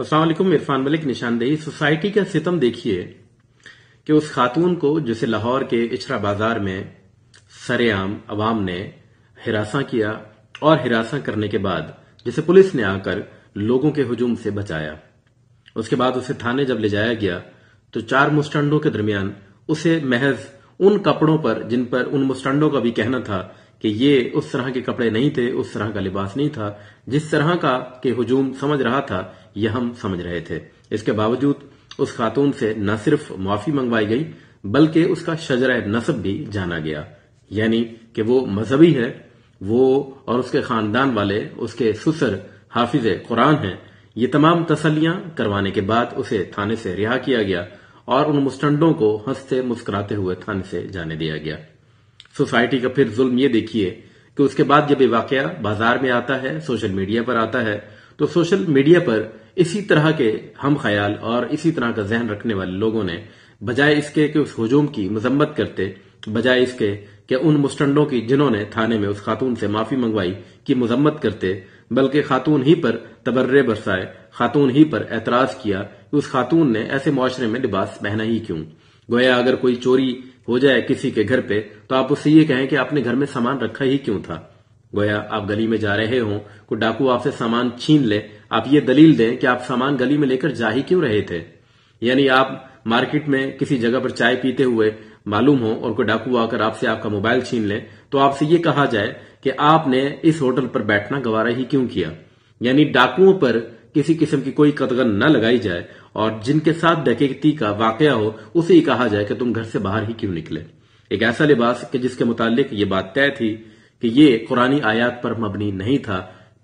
अस्सलाम वालेकुम। इरफान मलिक, निशानदेही। सोसाइटी का सितम देखिए कि उस खातून को जिसे लाहौर के इचरा बाजार में सरेआम अवाम ने हिरासा किया और हिरासा करने के बाद जिसे पुलिस ने आकर लोगों के हुजूम से बचाया, उसके बाद उसे थाने जब ले जाया गया तो चार मुस्टंडों के दरमियान उसे महज उन कपड़ों पर जिन पर उन मुस्टंडों का भी कहना था कि ये उस तरह के कपड़े नहीं थे, उस तरह का लिबास नहीं था, जिस तरह का के हुजूम समझ रहा था यह हम समझ रहे थे। इसके बावजूद उस खातून से न सिर्फ माफी मंगवाई गई बल्कि उसका शजरा नसब भी जाना गया, यानी कि वो मजहबी है, वो और उसके खानदान वाले उसके ससुर हाफिज कुरान हैं। ये तमाम तसल्लियां करवाने के बाद उसे थाने से रिहा किया गया और उन मुस्टंडों को हंसते मुस्कुराते हुए थाने से जाने दिया गया। सोसाइटी का फिर जुल्म ये देखिए कि उसके बाद जब ये वाकया बाजार में आता है, सोशल मीडिया पर आता है, तो सोशल मीडिया पर इसी तरह के हम ख्याल और इसी तरह का जहन रखने वाले लोगों ने बजाय इसके कि उस हुजूम की मजम्मत करते, बजाय इसके कि उन मुस्टंडों की जिन्होंने थाने में उस खातून से माफी मंगवाई की मजम्मत करते, बल्कि खातून ही पर तबर्रे बरसाए, खातून ही पर एतराज किया कि उस खातून ने ऐसे मुआशरे में लिबास पहना ही क्यों। गोया अगर कोई चोरी हो जाए किसी के घर पे तो आप उससे ये कहें कि आपने घर में सामान रखा ही क्यों था। गोया आप गली में जा रहे हों, कोई डाकू आपसे सामान छीन ले, आप ये दलील दें कि आप सामान गली में लेकर जा ही क्यों रहे थे। यानी आप मार्केट में किसी जगह पर चाय पीते हुए मालूम हो और कोई डाकू आकर आपसे आपका मोबाइल छीन ले तो आपसे ये कहा जाए कि आपने इस होटल पर बैठना गवारा ही क्यों किया। यानी डाकुओं पर किसी किस्म की कोई कतगन न लगाई जाए और जिनके साथ डकैती का वाकया हो उसे ही कहा जाए कि तुम घर से बाहर ही क्यों निकले। एक ऐसा लिबास कि जिसके मुतालिक ये बात तय थी कि ये कुरानी आयात पर मबनी नहीं था,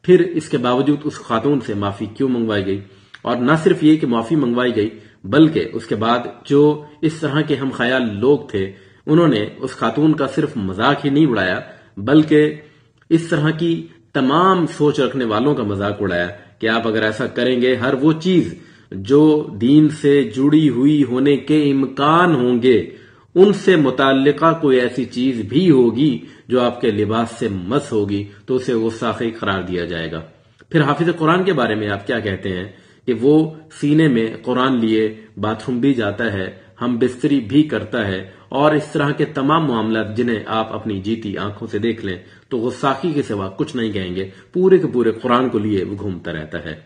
फिर इसके बावजूद उस खातून से माफी क्यों मंगवाई गई। और न सिर्फ ये कि माफी मंगवाई गई बल्कि उसके बाद जो इस तरह के हम ख्याल लोग थे उन्होंने उस खातून का सिर्फ मजाक ही नहीं उड़ाया बल्कि इस तरह की तमाम सोच रखने वालों का मजाक उड़ाया कि आप अगर ऐसा करेंगे हर वो चीज जो दीन से जुड़ी हुई होने के इम्कान होंगे उनसे मुताल्लिका कोई ऐसी चीज भी होगी जो आपके लिबास से मस होगी तो उसे गुस्ताखी करार दिया जाएगा। फिर हाफिज कुरान के बारे में आप क्या कहते हैं कि वो सीने में कुरान लिए बाथरूम भी जाता है, हम बिस्तरी भी करता है और इस तरह के तमाम मामला जिन्हें आप अपनी जीती आंखों से देख लें तो गुस्ताखी के सिवा कुछ नहीं कहेंगे, पूरे के पूरे कुरान को लिए वो घूमता रहता है।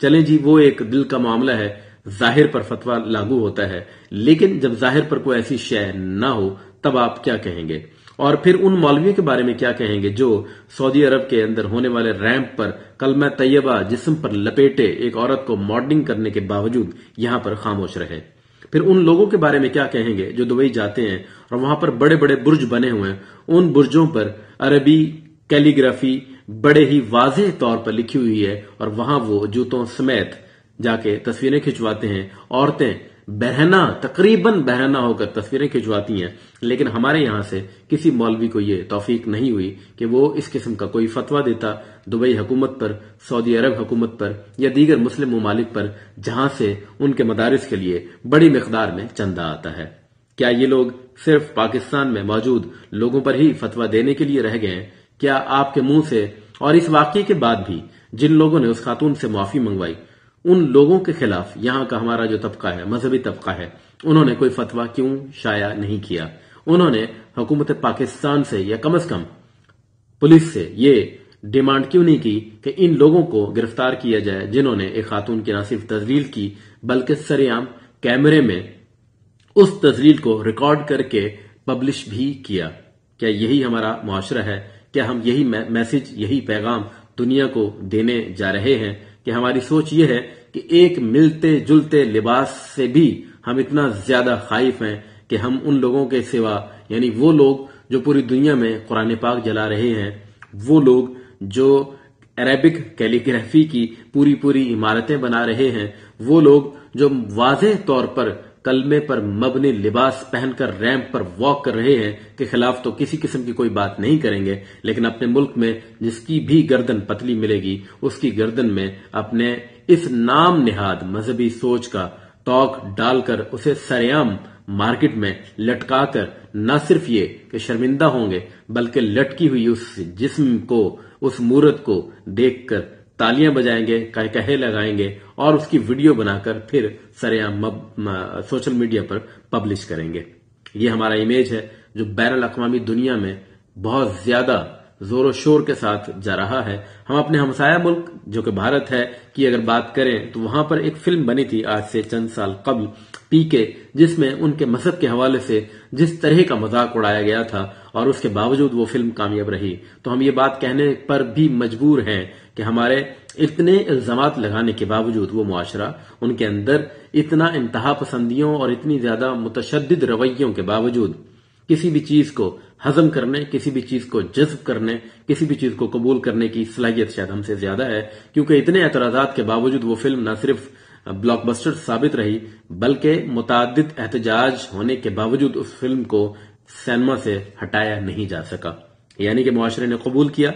चलें जी, वो एक दिल का मामला है, जाहिर पर फतवा लागू होता है, लेकिन जब जाहिर पर कोई ऐसी शय ना हो तब आप क्या कहेंगे। और फिर उन मौलवियों के बारे में क्या कहेंगे जो सऊदी अरब के अंदर होने वाले रैंप पर कलमा तैयबा जिस्म पर लपेटे एक औरत को मॉडलिंग करने के बावजूद यहां पर खामोश रहे। फिर उन लोगों के बारे में क्या कहेंगे जो दुबई जाते हैं और वहां पर बड़े बड़े बुर्ज बने हुए हैं, उन बुर्जों पर अरबी कैलीग्राफी बड़े ही वाज़ेह तौर पर लिखी हुई है और वहां वो जूतों समेत जाके तस्वीरें खिंचवाते हैं। औरतें बहना, तकरीबन बहना होकर तस्वीरें खिंचवाती हैं, लेकिन हमारे यहां से किसी मौलवी को यह तौफीक नहीं हुई कि वो इस किस्म का कोई फतवा देता दुबई हुकूमत पर, सऊदी अरब हुकूमत पर या दीगर मुस्लिम ममालिक पर जहां से उनके मदारिस के लिए बड़ी मिकदार में चंदा आता है। क्या ये लोग सिर्फ पाकिस्तान में मौजूद लोगों पर ही फतवा देने के लिए रह गए हैं? क्या आपके मुंह से और इस वाकये के बाद भी जिन लोगों ने उस खातून से माफी मंगवाई उन लोगों के खिलाफ यहां का हमारा जो तबका है, मजहबी तबका है, उन्होंने कोई फतवा क्यों शाया नहीं किया? उन्होंने हुकूमत पाकिस्तान से या कम से कम पुलिस से ये डिमांड क्यों नहीं की कि इन लोगों को गिरफ्तार किया जाए जिन्होंने एक खातून की न सिर्फ तजलील की बल्कि सरेआम कैमरे में उस तजलील को रिकॉर्ड करके पब्लिश भी किया? क्या यही हमारा मुआशरा है? क्या हम यही मैसेज, यही पैगाम दुनिया को देने जा रहे हैं कि हमारी सोच ये है कि एक मिलते जुलते लिबास से भी हम इतना ज्यादा खाइफ हैं कि हम उन लोगों के सिवा, यानी वो लोग जो पूरी दुनिया में कुरान पाक जला रहे हैं, वो लोग जो अरेबिक कैलीग्राफी की पूरी पूरी इमारतें बना रहे हैं, वो लोग जो वाज़ेह तौर पर कलमे पर मबनी लिबास पहनकर रैंप पर वॉक कर रहे हैं के खिलाफ तो किसी किस्म की कोई बात नहीं करेंगे, लेकिन अपने मुल्क में जिसकी भी गर्दन पतली मिलेगी उसकी गर्दन में अपने इस नाम निहाद मजहबी सोच का तौक डालकर उसे सरेआम मार्केट में लटकाकर न सिर्फ ये कि शर्मिंदा होंगे बल्कि लटकी हुई उस जिस्म को, उस मूरत को देखकर तालियां बजाएंगे, कहे लगाएंगे اور اس کی ویڈیو بنا کر پھر سرعام سوشل میڈیا پر پبلش کریں گے۔ یہ ہمارا امیج ہے جو بین الاقوامی دنیا میں بہت زیادہ زور و شور کے ساتھ جا رہا ہے۔ ہم اپنے ہمسایہ ملک جو کہ بھارت ہے کی اگر بات کریں تو وہاں پر ایک فلم بنی تھی آج سے چند سال قبل، پی کے، جس میں ان کے مذہب کے حوالے سے جس طرح کا مذاق اڑایا گیا تھا اور اس کے باوجود وہ فلم کامیاب رہی۔ تو ہم یہ بات کہنے پر بھی مجبور ہیں کہ ہمارے اتنے الزامات لگانے کے باوجود وہ معاشرہ، ان کے اندر اتنا انتہا پسندیوں اور اتنی زیادہ متشدد رویوں کے باوجود کسی بھی چیز کو ہضم کرنے، کسی بھی چیز کو جذب کرنے، کسی بھی چیز کو قبول کرنے کی صلاحیت شاید ہم سے زیادہ ہے، کیونکہ اتنے اعتراضات کے باوجود وہ فلم نہ صرف بلاک بسٹر ثابت رہی بلکہ متعدد احتجاج ہونے کے باوجود اس فلم کو سینما سے ہٹایا نہیں جا سکا۔ یعنی کہ معاشرے نے قبول کیا،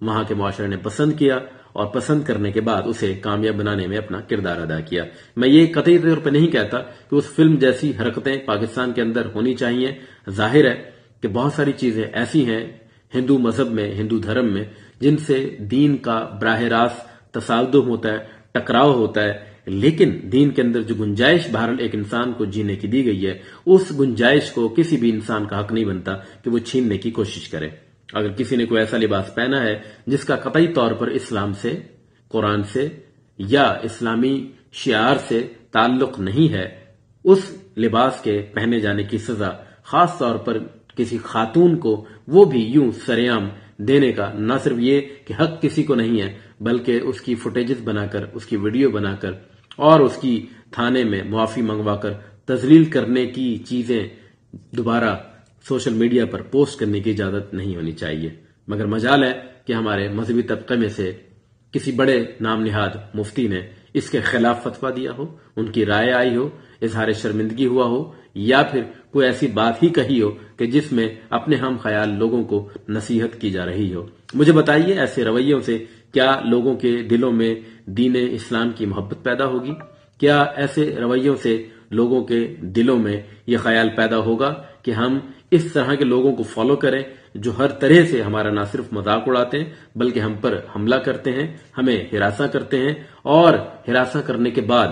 وہاں کے معاشرے نے پسند کیا اور پسند کرنے کے بعد اسے کامیاب بنانے میں اپنا کردار ادا کیا۔ میں یہ قطعی طور پہ نہیں کہتا کہ اس فلم جیسی حرکتیں پاکستان کے اندر ہونی چاہیے۔ ظاہر ہے کہ بہت ساری چیزیں ایسی ہیں ہندو مذہب میں، ہندو دھرم میں، جن سے دین کا براہ راست تصادم ہوتا ہے، ٹکراؤ ہوتا ہے، لیکن دین کے اندر جو گنجائش بہرحال ایک انسان کو جینے کی دی گئی ہے، اس گنجائش کو کسی بھی انسان کا حق نہیں بنتا کہ وہ چھیننے کی کوشش کرے۔ اگر کسی نے کوئی ایسا لباس پہنا ہے جس کا قطعی طور پر اسلام سے، قرآن سے یا اسلامی شعار سے تعلق نہیں ہے، اس لباس کے پہنے جانے کی سزا خاص طور پر کسی خاتون کو وہ بھی یوں سرعام دینے کا نہ صرف یہ کہ حق کسی کو نہیں ہے بلکہ اس کی فوٹیجز بنا کر، اس کی ویڈیو بنا کر اور اس کی تھانے میں معافی منگوا کر تذلیل کرنے کی چیزیں دوبارہ سوشل میڈیا پر پوسٹ کرنے کی اجازت نہیں ہونی چاہیے۔ مگر مجال ہے کہ ہمارے مذہبی طبقے میں سے کسی بڑے نام نہاد مفتی نے اس کے خلاف فتویٰ دیا ہو، ان کی رائے آئی ہو، اظہار شرمندگی ہوا ہو یا پھر کوئی ایسی بات ہی کہی ہو کہ جس میں اپنے ہم خیال لوگوں کو نصیحت کی جا رہی ہو۔ مجھے بتائیے ایسے رویوں سے کیا لوگوں کے دلوں میں دین اسلام کی محبت پیدا ہوگی؟ کیا ایسے رویوں سے لوگوں کے دلوں میں یہ خیال پیدا ہوگا کہ ہم اس طرح کے لوگوں کو فالو کریں جو ہر طرح سے ہمارا نہ صرف مذاق اڑاتے ہیں بلکہ ہم پر حملہ کرتے ہیں، ہمیں ہراساں کرتے ہیں اور ہراساں کرنے کے بعد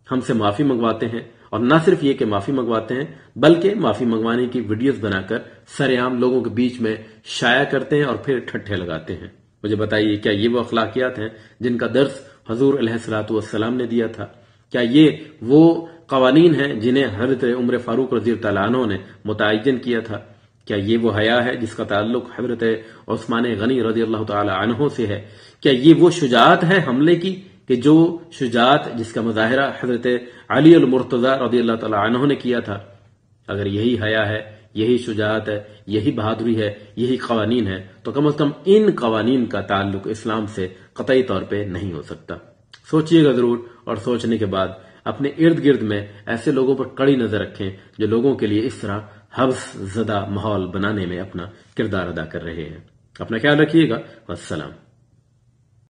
ہم سے معافی منگواتے ہیں، اور نہ صرف یہ کہ معافی منگواتے ہیں بلکہ معافی منگوانے کی ویڈیوز بنا کر سرعام لوگوں کے بیچ میں شائع کرتے ہیں اور پھر ٹھٹھے لگاتے ہیں؟ مجھے بتائیے کیا یہ وہ اخلاقیات ہیں جن کا درس حضور علیہ الصلوۃ والسلام نے دیا تھا؟ کیا یہ وہ قوانین ہیں جنہیں حضرت عمر فاروق رضی اللہ تعالیٰ عنہ نے متعین کیا تھا؟ کیا یہ وہ حیا ہے جس کا تعلق حضرت عثمان غنی رضی اللہ تعالی عنہ سے ہے؟ کیا یہ وہ شجاعت ہے حملے کی کہ جو شجاعت جس کا مظاہرہ حضرت علی المرتضی رضی اللہ تعالی عنہ نے کیا تھا؟ اگر یہی حیا ہے، یہی شجاعت ہے، یہی بہادری ہے، یہی قوانین ہے تو کم از کم ان قوانین کا تعلق اسلام سے قطعی طور پہ نہیں ہو سکتا۔ سوچئے گا ضرور، اور سوچنے کے بعد اپنے ارد گرد میں ایسے لوگوں پر کڑی نظر رکھیں جو لوگوں کے لیے اس طرح حبس زدہ ماحول بنانے میں اپنا کردار ادا کر رہے ہیں۔ اپنا خیال رکھیے گا۔ والسلام۔